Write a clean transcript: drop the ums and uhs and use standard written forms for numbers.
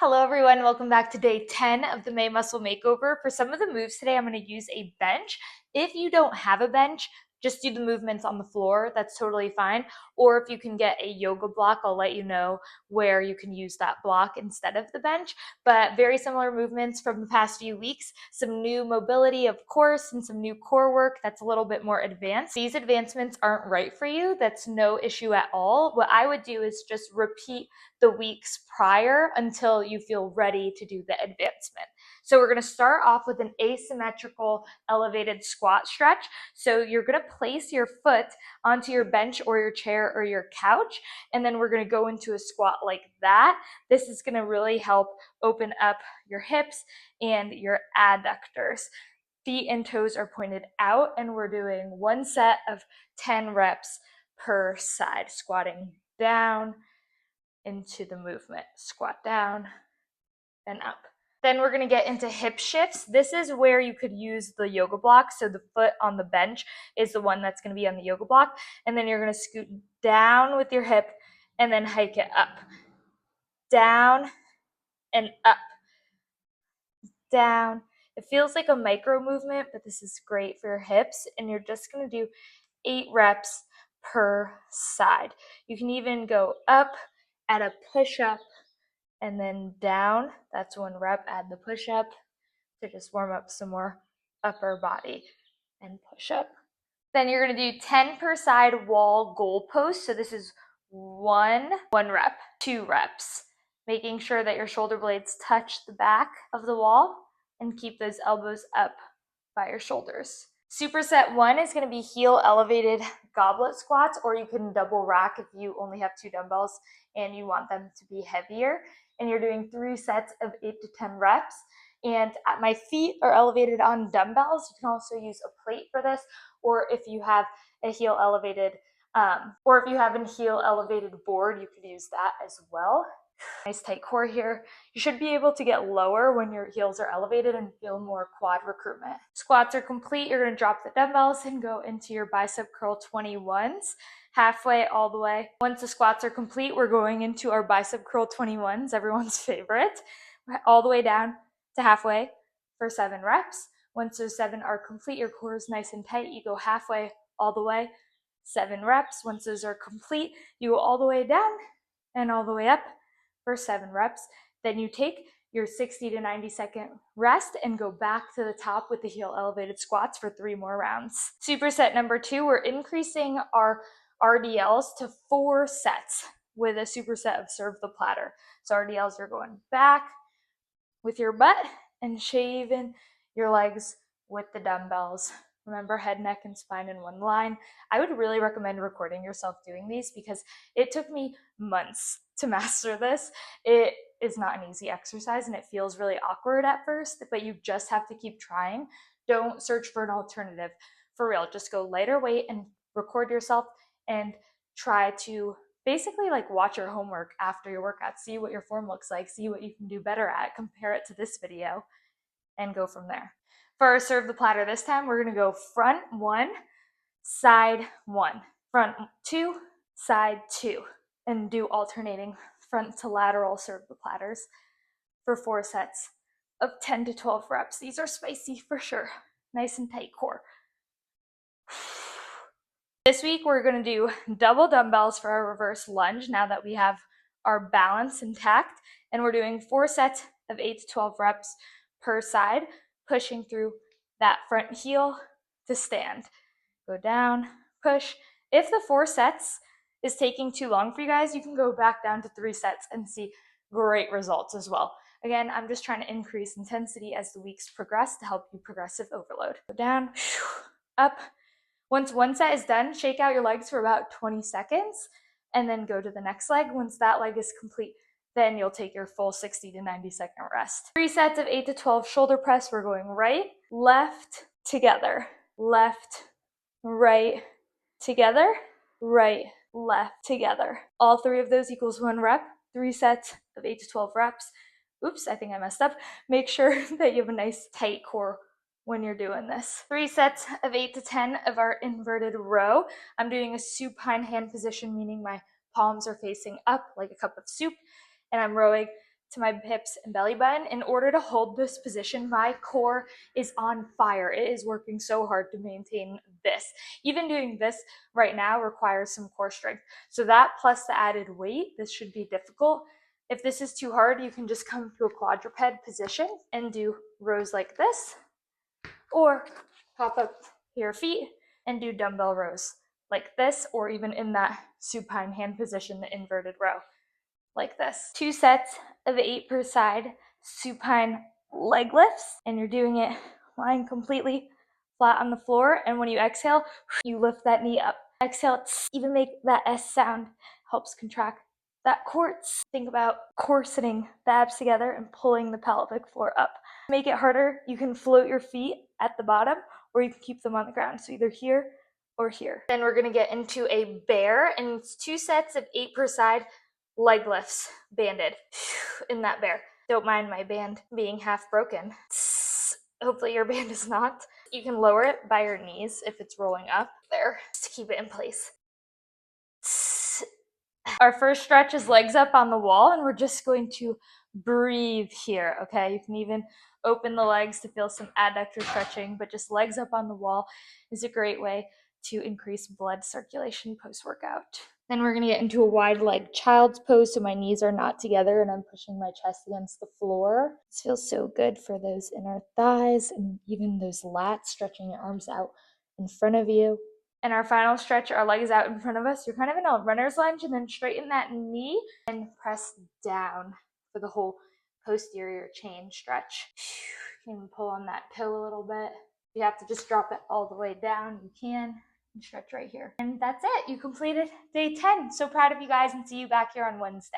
Hello everyone, welcome back to day 10 of the May Muscle Makeover. For some of the moves today, I'm going to use a bench. If you don't have a bench, just do the movements on the floor. That's totally fine. Or if you can get a yoga block, I'll let you know where you can use that block instead of the bench. But very similar movements from the past few weeks. Some new mobility, of course, and some new core work that's a little bit more advanced. These advancements aren't right for you. That's no issue at all. What I would do is just repeat the weeks prior until you feel ready to do the advancement. So we're going to start off with an asymmetrical elevated squat stretch. So you're going to place your foot onto your bench or your chair or your couch, and then we're going to go into a squat like that. This is going to really help open up your hips and your adductors. Feet and toes are pointed out, and we're doing one set of 10 reps per side, squatting down into the movement, squat down and up. Then we're going to get into hip shifts. This is where you could use the yoga block. So the foot on the bench is the one that's going to be on the yoga block. And then you're going to scoot down with your hip and then hike it up. Down and up. Down. It feels like a micro movement, but this is great for your hips. And you're just going to do 8 reps per side. You can even go up at a push-up and then down. That's 1 rep. Add the push-up to just warm up some more upper body and push-up. Then you're going to do 10 per side wall goal post. So this is one rep, 2 reps, making sure that your shoulder blades touch the back of the wall and keep those elbows up by your shoulders. Superset 1 is going to be heel elevated goblet squats, or you can double rack if you only have 2 dumbbells and you want them to be heavier. And you're doing 3 sets of 8 to 10 reps. And my feet are elevated on dumbbells. You can also use a plate for this, or if you have a heel elevated, board, you could use that as well. Nice tight core here. You should be able to get lower when your heels are elevated and feel more quad recruitment. Squats are complete. You're going to drop the dumbbells and go into your bicep curl 21s, halfway all the way. Once the squats are complete, we're going into our bicep curl 21s, everyone's favorite, all the way down to halfway for 7 reps. Once those 7 are complete, your core is nice and tight. You go halfway all the way, 7 reps. Once those are complete, you go all the way down and all the way up for 7 reps. Then you take your 60 to 90 second rest and go back to the top with the heel elevated squats for 3 more rounds. Superset number 2, we're increasing our RDLs to 4 sets with a superset of serve the platter. So RDLs are going back with your butt and shaving your legs with the dumbbells. Remember, head, neck, and spine in one line. I would really recommend recording yourself doing these because it took me months to master this. It is not an easy exercise and it feels really awkward at first, but you just have to keep trying. Don't search for an alternative. For real, just go lighter weight and record yourself and try to basically like watch your homework after your workout, see what your form looks like, see what you can do better at, compare it to this video, and go from there. For our serve the platter this time, we're going to go front 1, side 1, front 2, side 2, and do alternating front to lateral serve the platters for 4 sets of 10 to 12 reps. These are spicy for sure. Nice and tight core. This week, we're going to do double dumbbells for our reverse lunge now that we have our balance intact. And we're doing 4 sets of 8 to 12 reps per side, pushing through that front heel to stand. Go down, push. If the 4 sets is taking too long for you guys, you can go back down to 3 sets and see great results as well. Again, I'm just trying to increase intensity as the weeks progress to help you progressive overload. Go down, up. Once 1 set is done, shake out your legs for about 20 seconds and then go to the next leg. Once that leg is complete, then you'll take your full 60 to 90 second rest. 3 sets of 8 to 12 shoulder press. We're going right, left, together, left, right, together, right, left, together. All 3 of those equals 1 rep, 3 sets of 8 to 12 reps. Oops, I think I messed up. Make sure that you have a nice tight core when you're doing this. 3 sets of 8 to 10 of our inverted row. I'm doing a supine hand position, meaning my palms are facing up like a cup of soup, and I'm rowing to my hips and belly button. In order to hold this position, my core is on fire. It is working so hard to maintain this. Even doing this right now requires some core strength. So that plus the added weight, this should be difficult. If this is too hard, you can just come to a quadruped position and do rows like this, or pop up your feet and do dumbbell rows like this, or even in that supine hand position, the inverted row, like this. 2 sets of 8 per side supine leg lifts, and you're doing it lying completely flat on the floor. And when you exhale, you lift that knee up. Exhale, even make that S sound, helps contract that core. Think about corseting the abs together and pulling the pelvic floor up. To make it harder, you can float your feet at the bottom, or you can keep them on the ground. So either here or here. Then we're gonna get into a bear, and it's 2 sets of 8 per side leg lifts, banded in that bear. Don't mind my band being half broken. Hopefully your band is not. You can lower it by your knees if it's rolling up there, just to keep it in place. Our first stretch is legs up on the wall, and we're just going to breathe here, okay? You can even open the legs to feel some adductor stretching, but just legs up on the wall is a great way to increase blood circulation post-workout. Then we're gonna get into a wide leg child's pose, so my knees are not together and I'm pushing my chest against the floor. This feels so good for those inner thighs and even those lats, stretching your arms out in front of you. And our final stretch, our legs out in front of us. You're kind of in a runner's lunge, and then straighten that knee and press down for the whole posterior chain stretch. You can pull on that toe a little bit. If you have to just drop it all the way down, you can. And stretch right here. And that's it. You completed day 10. So proud of you guys, and see you back here on Wednesday.